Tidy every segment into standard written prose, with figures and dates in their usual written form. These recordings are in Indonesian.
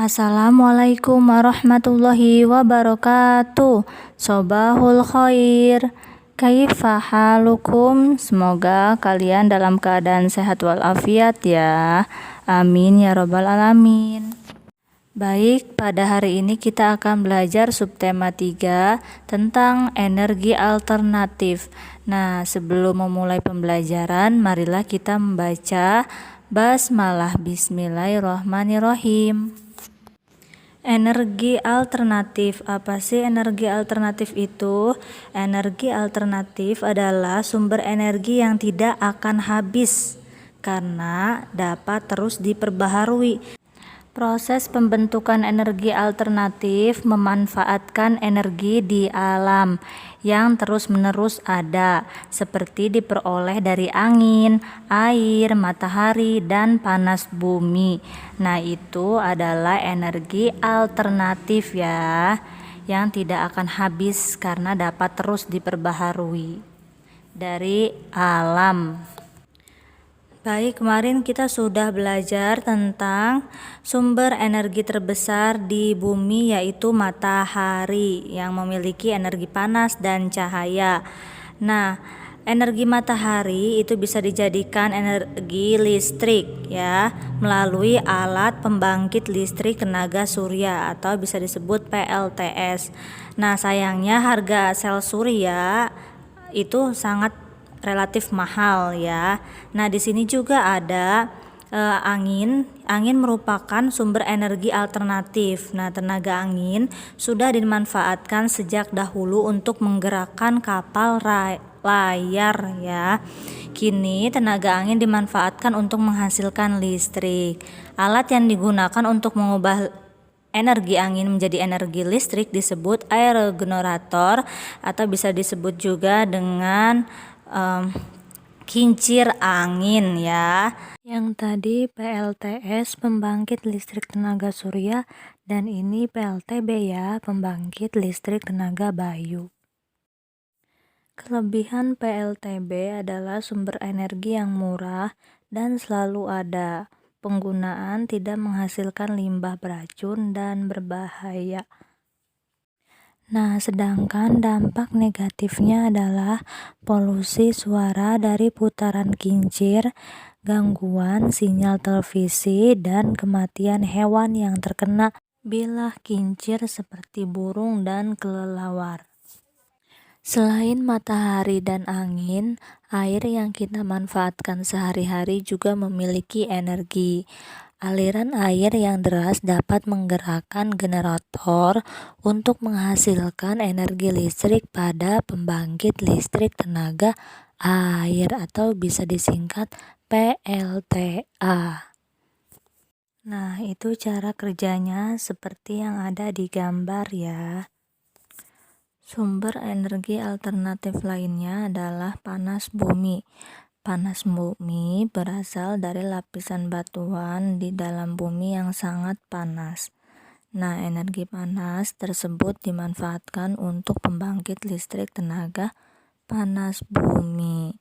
Assalamualaikum warahmatullahi wabarakatuh. Sobahul khair. Kaifa halukum? Semoga kalian dalam keadaan sehat walafiat ya. Amin ya robbal alamin. Baik, pada hari ini kita akan belajar subtema 3 tentang energi alternatif. Nah, sebelum memulai pembelajaran, marilah kita membaca basmalah. Bismillahirrahmanirrahim. Energi alternatif. Apa sih energi alternatif itu? Energi alternatif adalah sumber energi yang tidak akan habis karena dapat terus diperbaharui. Proses pembentukan energi alternatif memanfaatkan energi di alam yang terus-menerus ada, seperti diperoleh dari angin, air, matahari, dan panas bumi. Nah, itu adalah energi alternatif ya, yang tidak akan habis karena dapat terus diperbaharui dari alam. Baik, kemarin kita sudah belajar tentang sumber energi terbesar di bumi, yaitu matahari yang memiliki energi panas dan cahaya. Nah, energi matahari itu bisa dijadikan energi listrik ya, melalui alat pembangkit listrik tenaga surya atau bisa disebut PLTS. Nah, sayangnya harga sel surya itu sangat relatif mahal ya. Nah, di sini juga ada angin. Angin merupakan sumber energi alternatif. Nah, tenaga angin sudah dimanfaatkan sejak dahulu untuk menggerakkan kapal layar ya. Kini tenaga angin dimanfaatkan untuk menghasilkan listrik. Alat yang digunakan untuk mengubah energi angin menjadi energi listrik disebut aerogenerator atau bisa disebut juga dengan kincir angin ya. Yang tadi PLTS pembangkit listrik tenaga surya, dan ini PLTB ya, pembangkit listrik tenaga bayu. Kelebihan PLTB adalah sumber energi yang murah dan selalu ada. Penggunaan tidak menghasilkan limbah beracun dan berbahaya. Nah, sedangkan dampak negatifnya adalah polusi suara dari putaran kincir, gangguan sinyal televisi, dan kematian hewan yang terkena bilah kincir seperti burung dan kelelawar. Selain matahari dan angin, air yang kita manfaatkan sehari-hari juga memiliki energi. Aliran air yang deras dapat menggerakkan generator untuk menghasilkan energi listrik pada pembangkit listrik tenaga air atau bisa disingkat PLTA. Nah, itu cara kerjanya seperti yang ada di gambar ya. Sumber energi alternatif lainnya adalah panas bumi. Panas bumi berasal dari lapisan batuan di dalam bumi yang sangat panas. Nah, energi panas tersebut dimanfaatkan untuk pembangkit listrik tenaga panas bumi.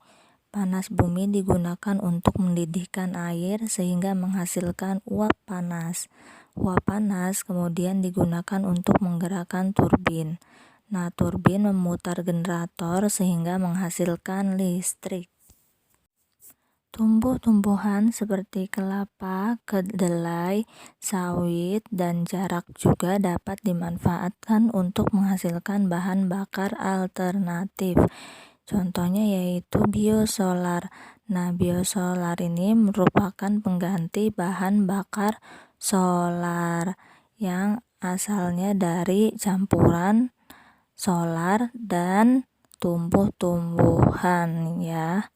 Panas bumi digunakan untuk mendidihkan air sehingga menghasilkan uap panas. Uap panas kemudian digunakan untuk menggerakkan turbin. Nah, turbin memutar generator sehingga menghasilkan listrik. Tumbuh-tumbuhan seperti kelapa, kedelai, sawit, dan jarak juga dapat dimanfaatkan untuk menghasilkan bahan bakar alternatif. Contohnya yaitu biosolar. Nah, biosolar ini merupakan pengganti bahan bakar solar yang asalnya dari campuran solar dan tumbuh-tumbuhan ya.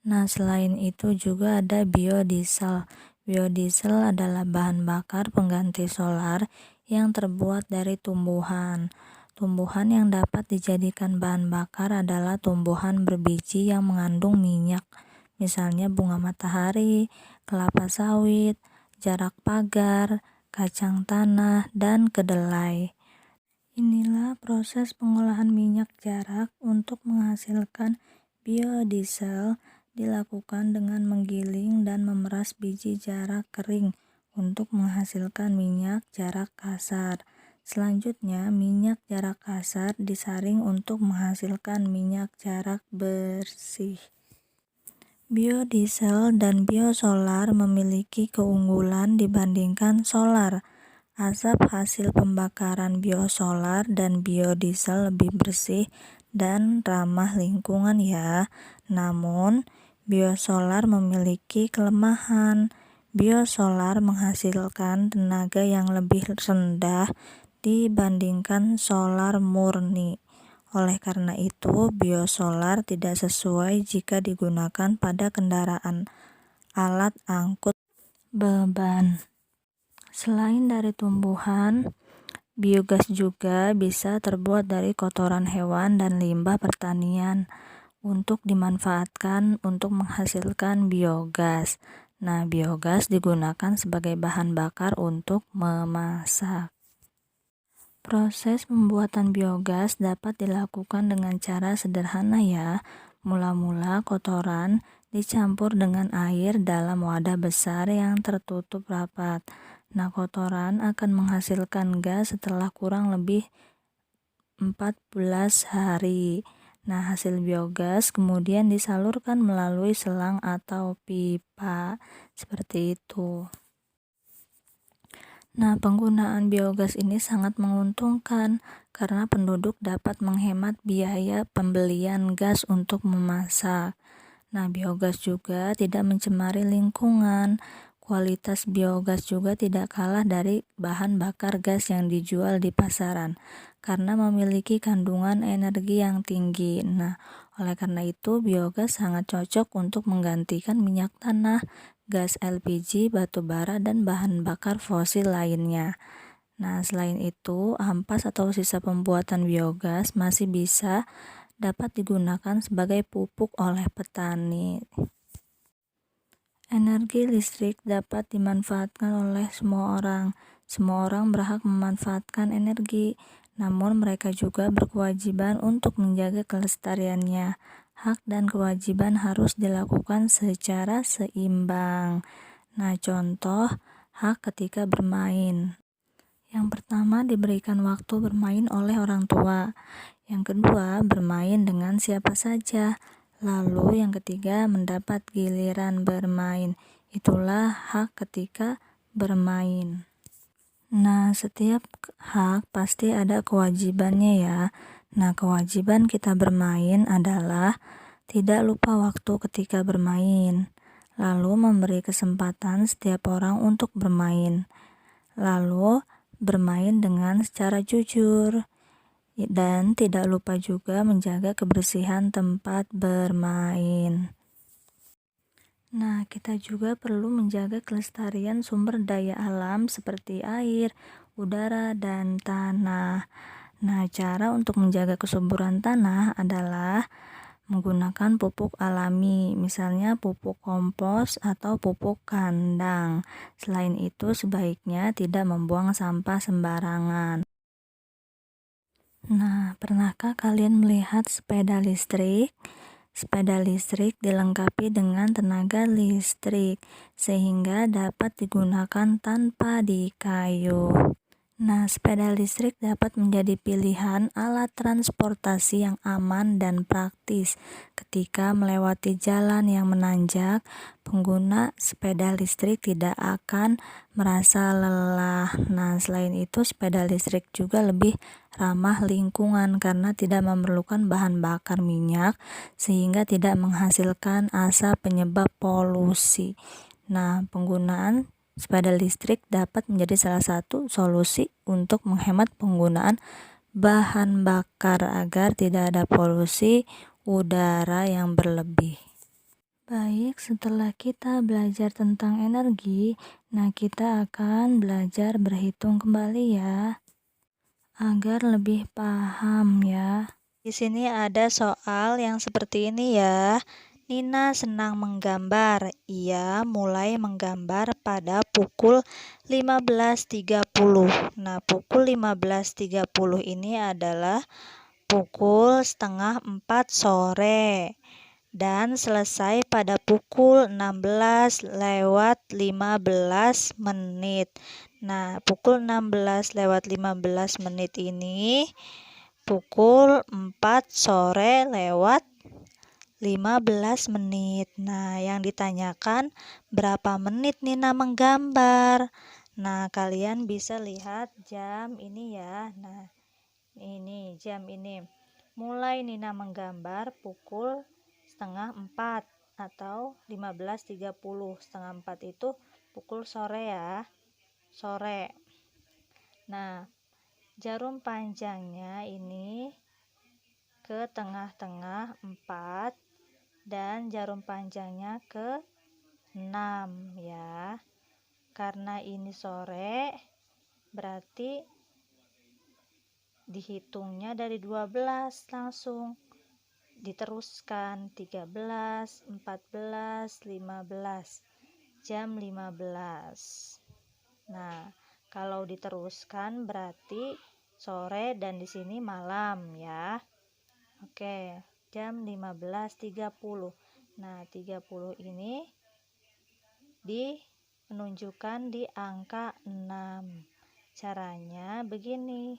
Nah, selain itu juga ada biodiesel. Biodiesel adalah bahan bakar pengganti solar yang terbuat dari tumbuhan. Tumbuhan yang dapat dijadikan bahan bakar adalah tumbuhan berbiji yang mengandung minyak, misalnya bunga matahari, kelapa sawit, jarak pagar, kacang tanah, dan kedelai. Inilah proses pengolahan minyak jarak untuk menghasilkan biodiesel. Dilakukan dengan menggiling dan memeras biji jarak kering untuk menghasilkan minyak jarak kasar. Selanjutnya, minyak jarak kasar disaring untuk menghasilkan minyak jarak bersih. Biodiesel dan biosolar memiliki keunggulan dibandingkan solar. Asap hasil pembakaran biosolar dan biodiesel lebih bersih dan ramah lingkungan ya. Namun, biosolar memiliki kelemahan. Biosolar menghasilkan tenaga yang lebih rendah dibandingkan solar murni. Oleh karena itu, biosolar tidak sesuai jika digunakan pada kendaraan alat angkut beban. Selain dari tumbuhan, biogas juga bisa terbuat dari kotoran hewan dan limbah pertanian untuk dimanfaatkan untuk menghasilkan biogas. Nah, biogas digunakan sebagai bahan bakar untuk memasak. Proses pembuatan biogas dapat dilakukan dengan cara sederhana ya. Mula-mula kotoran dicampur dengan air dalam wadah besar yang tertutup rapat. Nah, kotoran akan menghasilkan gas setelah kurang lebih 14 hari. Nah, hasil biogas kemudian disalurkan melalui selang atau pipa. Seperti itu. Nah, penggunaan biogas ini sangat menguntungkan karena penduduk dapat menghemat biaya pembelian gas untuk memasak. Nah, biogas juga tidak mencemari lingkungan. Kualitas biogas juga tidak kalah dari bahan bakar gas yang dijual di pasaran karena memiliki kandungan energi yang tinggi. Nah, oleh karena itu biogas sangat cocok untuk menggantikan minyak tanah, gas LPG, batu bara, dan bahan bakar fosil lainnya. Nah, selain itu, ampas atau sisa pembuatan biogas masih dapat digunakan sebagai pupuk oleh petani. Energi listrik dapat dimanfaatkan oleh semua orang. Semua orang berhak memanfaatkan energi, namun mereka juga berkewajiban untuk menjaga kelestariannya. Hak dan kewajiban harus dilakukan secara seimbang. Nah, contoh hak ketika bermain. Yang pertama, diberikan waktu bermain oleh orang tua. Yang kedua, bermain dengan siapa saja. Lalu yang ketiga, mendapat giliran bermain. Itulah hak ketika bermain. Nah, setiap hak pasti ada kewajibannya ya. Nah, kewajiban kita bermain adalah tidak lupa waktu ketika bermain. Lalu memberi kesempatan setiap orang untuk bermain. Lalu bermain dengan secara jujur. Dan tidak lupa juga menjaga kebersihan tempat bermain. Nah, kita juga perlu menjaga kelestarian sumber daya alam seperti air, udara, dan tanah. Nah, cara untuk menjaga kesuburan tanah adalah menggunakan pupuk alami, misalnya pupuk kompos atau pupuk kandang. Selain itu, sebaiknya tidak membuang sampah sembarangan. Nah, pernahkah kalian melihat sepeda listrik? Sepeda listrik dilengkapi dengan tenaga listrik sehingga dapat digunakan tanpa dikayuh. Nah, sepeda listrik dapat menjadi pilihan alat transportasi yang aman dan praktis. Ketika melewati jalan yang menanjak, pengguna sepeda listrik tidak akan merasa lelah. Nah, selain itu, sepeda listrik juga lebih ramah lingkungan karena tidak memerlukan bahan bakar minyak sehingga tidak menghasilkan asap penyebab polusi. Nah, penggunaan sepeda listrik dapat menjadi salah satu solusi untuk menghemat penggunaan bahan bakar agar tidak ada polusi udara yang berlebih. Baik, setelah kita belajar tentang energi, nah kita akan belajar berhitung kembali ya, agar lebih paham ya. Di sini ada soal yang seperti ini ya. Nina senang menggambar. Ia mulai menggambar pada pukul 15.30. Nah, pukul 15.30 ini adalah pukul setengah 4 sore. dan selesai pada pukul 16:15 menit. Nah, pukul 16:15 menit ini pukul 4 sore lewat 15 menit. Nah, yang ditanyakan berapa menit Nina menggambar. Nah, kalian bisa lihat jam ini ya. Nah, ini jam ini. Mulai Nina menggambar pukul 3:30 atau 15:30. 3:30 itu pukul sore ya. Sore. Nah, jarum panjangnya ini ke tengah-tengah 4 dan jarum panjangnya ke 6 ya. Karena ini sore berarti dihitungnya dari 12 langsung diteruskan 13, 14, 15 jam 15. Nah, kalau diteruskan berarti sore dan di sini malam ya. Oke, jam 15:30. Nah, 30 ini menunjukkan di angka 6. Caranya begini.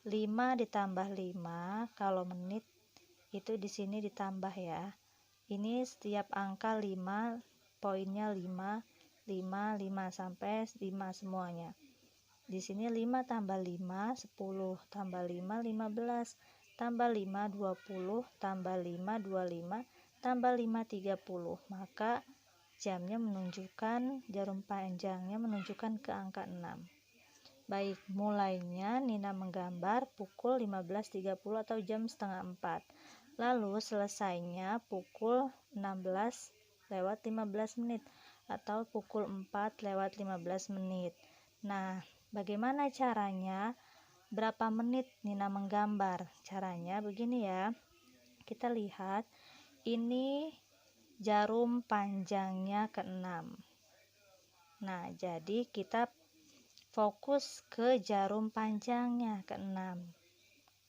5 ditambah 5, kalau menit itu di sini ditambah ya. Ini setiap angka 5, poinnya 5, 5, 5 sampai 5 semuanya. Di sini 5 tambah 5, 10, tambah 5, 15, tambah 5, 20, tambah 5, 25, tambah 5, 30. Maka jamnya menunjukkan, jarum panjangnya menunjukkan ke angka 6. Baik, mulainya Nina menggambar pukul 15:30 atau jam 3:30. Lalu selesainya pukul 16:15 menit atau pukul 4:15 menit. Nah, bagaimana caranya? Berapa menit Nina menggambar? Caranya begini ya. Kita lihat ini jarum panjangnya ke-6. Nah, jadi kita fokus ke jarum panjangnya ke-6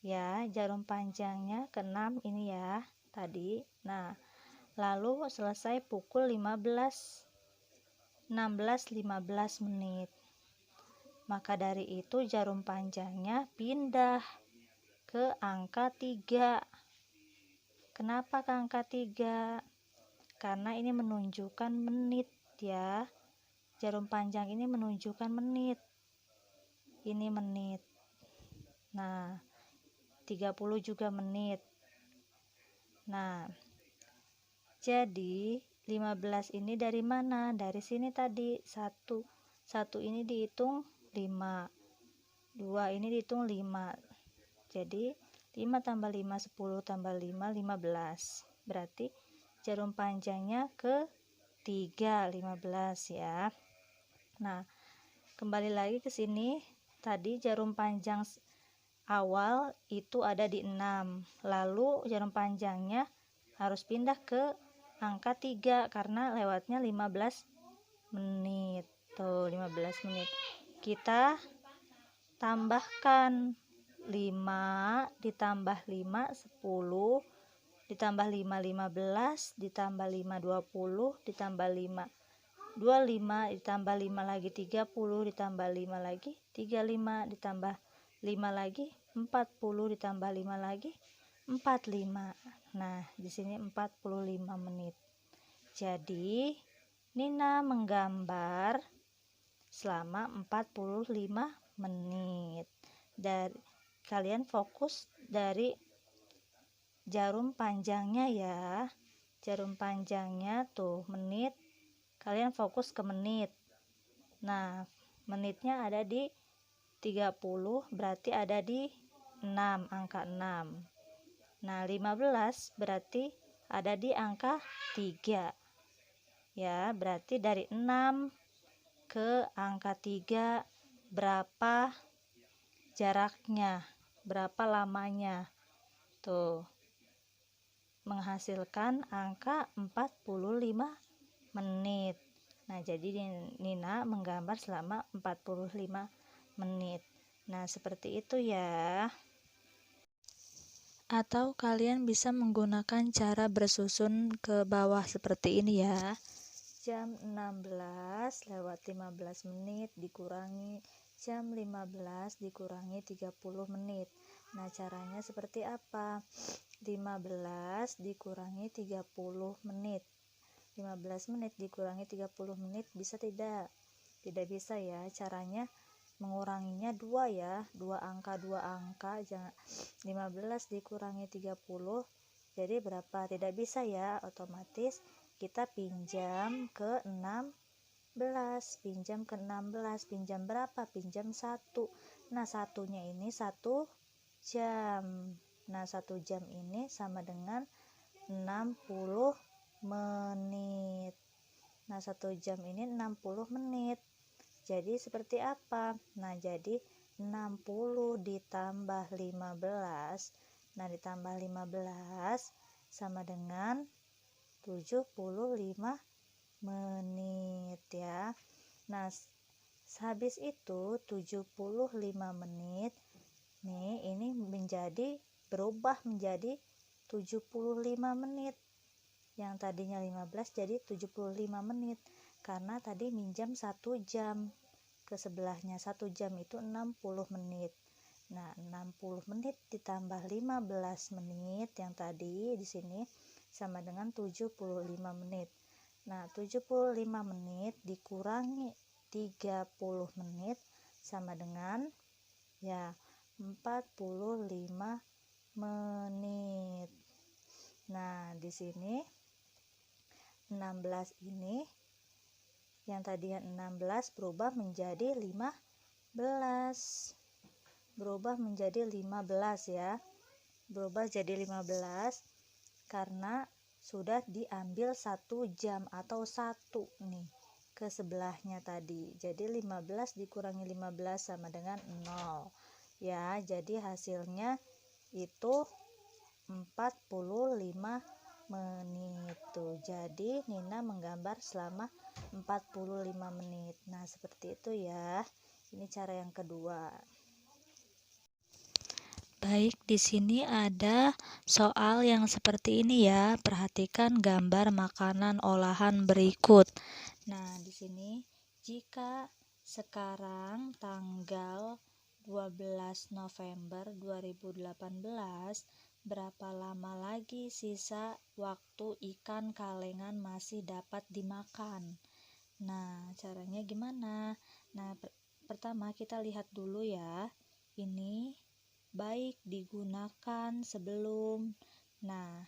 ya. Jarum panjangnya ke-6 ini ya tadi. Nah, lalu selesai pukul 16:15 menit. Maka dari itu jarum panjangnya pindah ke angka 3. Kenapa ke angka 3? Karena ini menunjukkan menit ya. Jarum panjang ini menunjukkan menit. Ini menit. Nah, 30 juga menit. Nah, jadi 15 ini dari mana? Dari sini tadi 1. 1 ini dihitung 5. 2 ini dihitung 5. Jadi 5 tambah 5 10 tambah 5 15. Berarti jarum panjangnya ke 3 15 ya. Nah, kembali lagi ke sini. Tadi jarum panjang awal itu ada di 6. Lalu jarum panjangnya harus pindah ke angka 3 karena lewatnya 15 menit. Tuh, 15 menit. Kita tambahkan 5 ditambah 5 10 ditambah 5 15 ditambah 5 20 ditambah 5 25 ditambah 5 lagi 30 ditambah 5 lagi 35 ditambah 5 lagi 40 ditambah 5 lagi 45. Nah, di sini 45 menit. Jadi Nina menggambar selama 45 menit. Dan kalian fokus dari jarum panjangnya ya. Jarum panjangnya tuh menit. Kalian fokus ke menit. Nah, menitnya ada di 30, berarti ada di 6, angka 6. Nah, 15 berarti ada di angka 3. Ya, berarti dari 6 ke angka 3 berapa jaraknya? Berapa lamanya? Tuh. Menghasilkan angka 45 menit. Nah, jadi Nina menggambar selama 45 menit. Nah, seperti itu ya. Atau kalian bisa menggunakan cara bersusun ke bawah seperti ini ya. Jam 16 lewat 15 menit dikurangi jam 15 dikurangi 30 menit. Nah, caranya seperti apa? 15 dikurangi 30 menit. 15 menit dikurangi 30 menit bisa tidak? Tidak bisa ya. Caranya menguranginya 2 ya, 2 angka jangan 15 dikurangi 30 jadi berapa? Tidak bisa ya, otomatis kita pinjam ke 16, pinjam berapa? Pinjam 1. Nah, satunya ini 1 jam. Nah, 1 jam ini sama dengan 60 menit. Nah, 1 jam ini 60 menit. Jadi seperti apa? Nah, jadi 60 ditambah 15. Nah, ditambah 15 sama dengan 75 menit ya. Nah, habis itu 75 menit nih, ini berubah menjadi 75 menit. Yang tadinya 15 jadi 75 menit. Karena tadi minjam 1 jam ke sebelahnya. 1 jam itu 60 menit. Nah, 60 menit ditambah 15 menit yang tadi di sini sama dengan 75 menit. Nah, 75 menit dikurangi 30 menit sama dengan ya 45 menit. Nah, di sini 16 ini yang tadinya 16 berubah menjadi 15 ya, berubah jadi 15 karena sudah diambil 1 jam atau 1 nih ke sebelahnya tadi. Jadi 15 dikurangi 15 sama dengan 0 ya, jadi hasilnya itu 45 menit tuh. Jadi Nina menggambar selama 45 menit. Nah, seperti itu ya. Ini cara yang kedua. Baik, di sini ada soal yang seperti ini ya. Perhatikan gambar makanan olahan berikut. Nah, di sini jika sekarang tanggal 12 November 2018, berapa lama lagi sisa waktu ikan kalengan masih dapat dimakan? Nah, caranya gimana? Nah, pertama kita lihat dulu ya. Ini baik digunakan sebelum. Nah,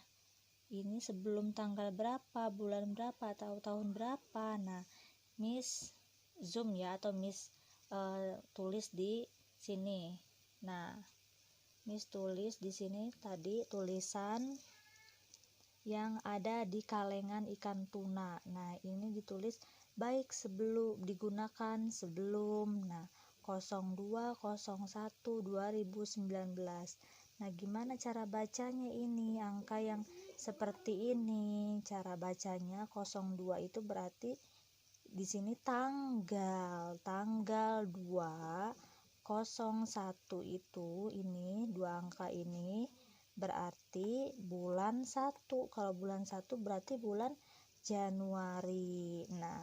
ini sebelum tanggal berapa, bulan berapa, atau tahun berapa. Nah, Miss zoom ya, atau Miss tulis di sini. Nah, Miss tulis di sini tadi tulisan yang ada di kalengan ikan tuna. Nah, ini ditulis baik sebelum digunakan sebelum. Nah, 0201/2019. Nah, gimana cara bacanya ini? Angka yang seperti ini. Cara bacanya 02 itu berarti di sini tanggal 2/01 itu ini 2 angka ini berarti bulan 1. Kalau bulan 1 berarti bulan Januari. Nah,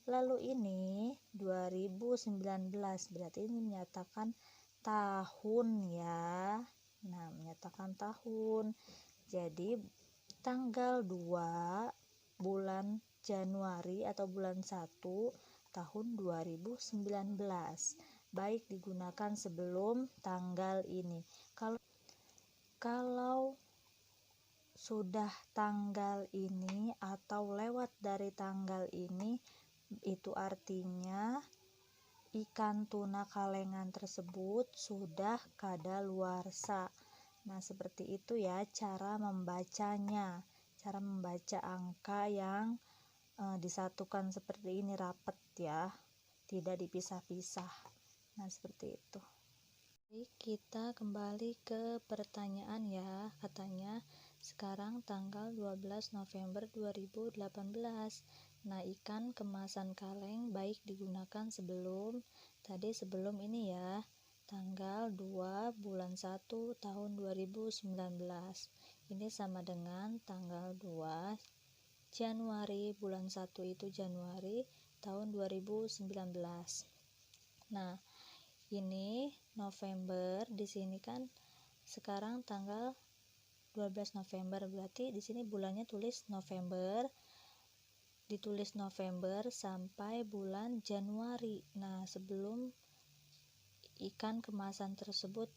lalu ini 2019 berarti ini menyatakan tahun ya. Nah, menyatakan tahun. Jadi tanggal 2 bulan Januari atau bulan 1 tahun 2019. Baik digunakan sebelum tanggal ini. Kalau sudah tanggal ini atau lewat dari tanggal ini, itu artinya ikan tuna kalengan tersebut sudah kadaluarsa. Nah, seperti itu ya cara membacanya. Cara membaca angka yang disatukan seperti ini, rapat ya, tidak dipisah-pisah. Nah, seperti itu. Baik, kita kembali ke pertanyaan ya. Katanya sekarang tanggal 12 November 2018. Nah, ikan kemasan kaleng baik digunakan sebelum ini ya. tanggal 2 bulan 1 tahun 2019. Ini sama dengan tanggal 2 Januari, bulan 1 itu Januari tahun 2019. Nah, ini November, di sini kan sekarang tanggal 12 November, berarti di sini bulannya tulis November, ditulis November sampai bulan Januari. Nah, sebelum ikan kemasan tersebut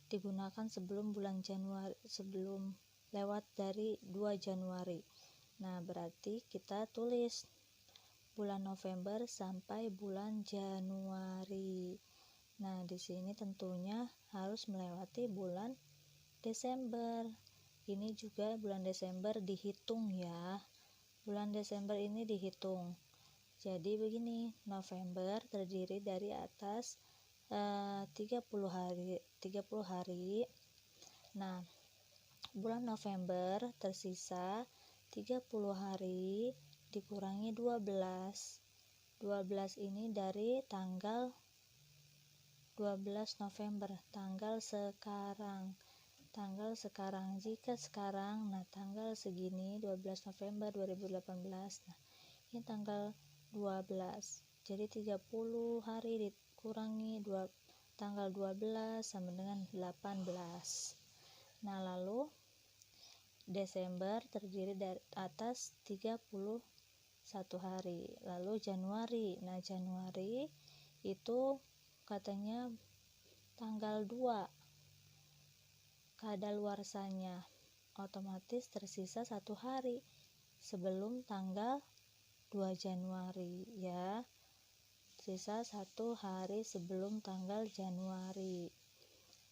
digunakan sebelum bulan Januari, sebelum lewat dari 2 Januari. Nah, berarti kita tulis bulan November sampai bulan Januari. Nah, di sini tentunya harus melewati bulan Desember. Ini juga bulan Desember dihitung ya. Bulan Desember ini dihitung. Jadi begini, November terdiri dari atas 30 hari. Nah, bulan November tersisa 30 hari dikurangi 12. 12 ini dari tanggal 12 November, tanggal sekarang. Jika sekarang, nah tanggal segini 12 November 2018. Nah, ini tanggal 12. Jadi 30 hari dikurangi tanggal 12 sama dengan 18. Nah, lalu Desember terdiri dari atas 31 hari. Lalu Januari. Nah, Januari itu katanya tanggal 2 kadaluarsanya, otomatis tersisa 1 hari sebelum tanggal 2 Januari ya, sisa 1 hari sebelum tanggal Januari.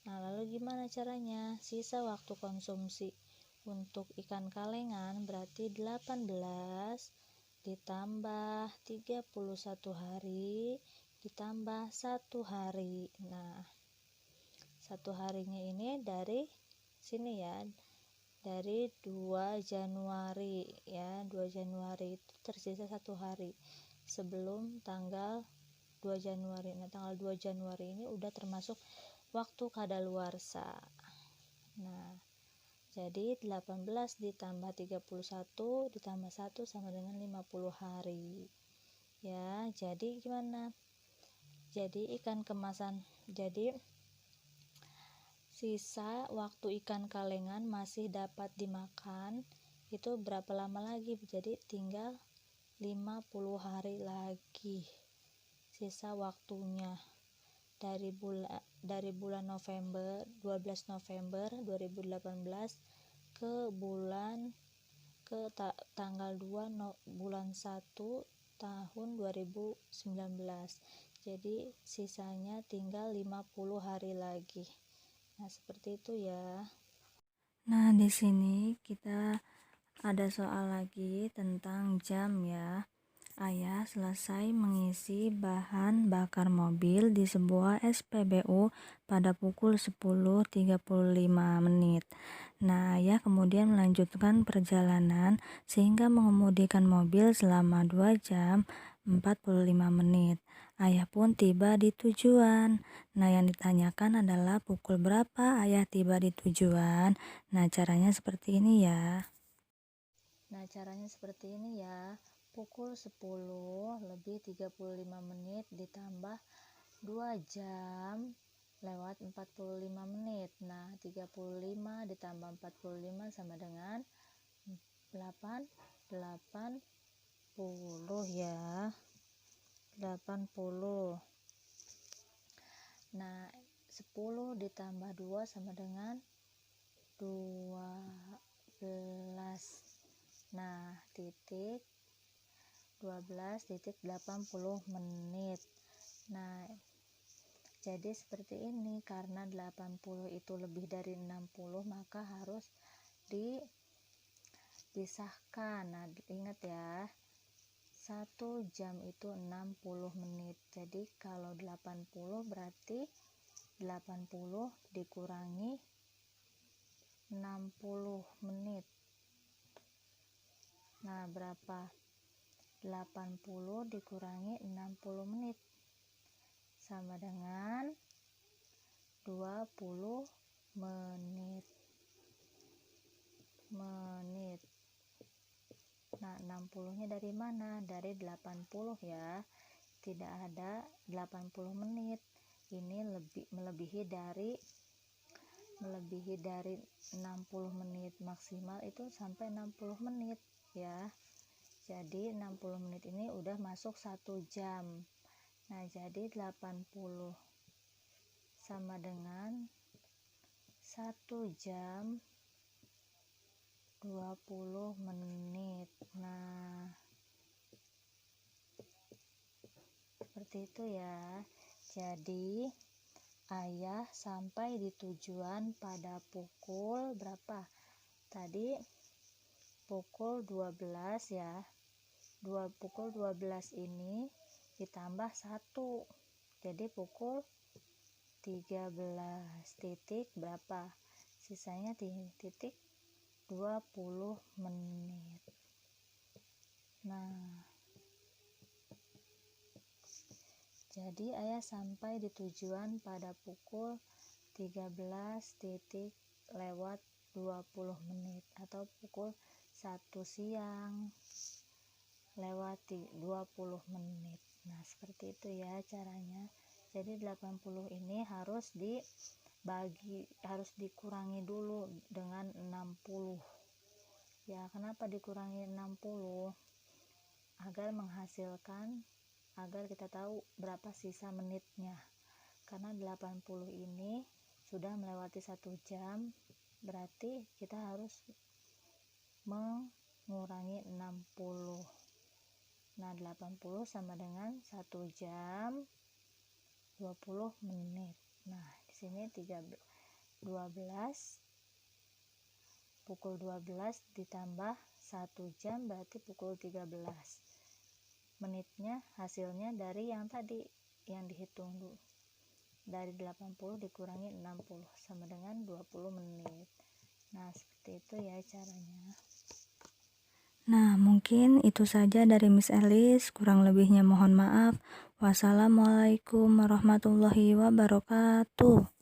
Nah, lalu gimana caranya? Sisa waktu konsumsi untuk ikan kalengan berarti 18 ditambah 31 hari ditambah 1 hari. Nah, 1 harinya ini dari sini ya, dari 2 Januari ya. 2 Januari itu tersisa 1 hari sebelum tanggal 2 Januari. Nah, tanggal 2 Januari ini udah termasuk waktu kadaluarsa. Nah, jadi 18 ditambah 31 ditambah 1 sama dengan 50 hari ya. Jadi gimana? Jadi ikan kemasan, jadi sisa waktu ikan kalengan masih dapat dimakan itu berapa lama lagi? Jadi tinggal 50 hari lagi sisa waktunya dari bulan November, 12 November 2018 ke tanggal 2 bulan 1 tahun 2019. Jadi sisanya tinggal 50 hari lagi. Nah, seperti itu ya. Nah, di sini kita ada soal lagi tentang jam ya. Ayah selesai mengisi bahan bakar mobil di sebuah SPBU pada pukul 10.35 menit. Nah, ayah kemudian melanjutkan perjalanan sehingga mengemudikan mobil selama 2 jam 45 menit. Ayah pun tiba di tujuan. Nah, yang ditanyakan adalah pukul berapa ayah tiba di tujuan. Nah, caranya seperti ini ya. Pukul 10 lebih 35 menit ditambah 2 jam lewat 45 menit. Nah, 35 ditambah 45 sama dengan 80 ya. 80. Nah, 10 ditambah 2 sama dengan 12. Nah, titik 12.80 menit. Nah, jadi seperti ini, karena 80 itu lebih dari 60 maka harus dipisahkan. Nah, ingat ya, 1 jam itu 60 menit. Jadi kalau 80 berarti 80 dikurangi 60 menit. Nah, berapa? 80 dikurangi 60 menit sama dengan 20 menit. Nah, 60-nya dari mana? Dari 80 ya. Tidak ada 80 menit. Ini melebihi dari 60 menit. Maksimal itu sampai 60 menit ya. Jadi 60 menit ini udah masuk 1 jam. Nah, jadi 80 sama dengan 1 jam 20 menit. Nah, seperti itu ya. Jadi ayah sampai di tujuan pada pukul berapa? Tadi pukul 12 ya. Pukul 12 ini ditambah 1. Jadi pukul 13 titik berapa? Sisanya titik 20 menit. Nah, jadi ayah sampai di tujuan pada pukul 13 titik lewat 20 menit atau pukul 1 siang lewat 20 menit. Nah, seperti itu ya caranya. Jadi 80 ini harus dikurangi dulu dengan 60. Ya, kenapa dikurangi 60? Agar kita tahu berapa sisa menitnya. Karena 80 ini sudah melewati 1 jam, berarti kita harus mengurangi 60. Nah, 80 sama dengan 1 jam 20 menit. Nah, di sini 12 pukul 12 ditambah 1 jam berarti pukul 13. Menitnya hasilnya dari yang tadi yang dihitung dulu. Dari 80 dikurangi 60 sama dengan 20 menit. Nah, seperti itu ya caranya. Nah, mungkin itu saja dari Miss Elis. Kurang lebihnya mohon maaf. Wassalamualaikum warahmatullahi wabarakatuh.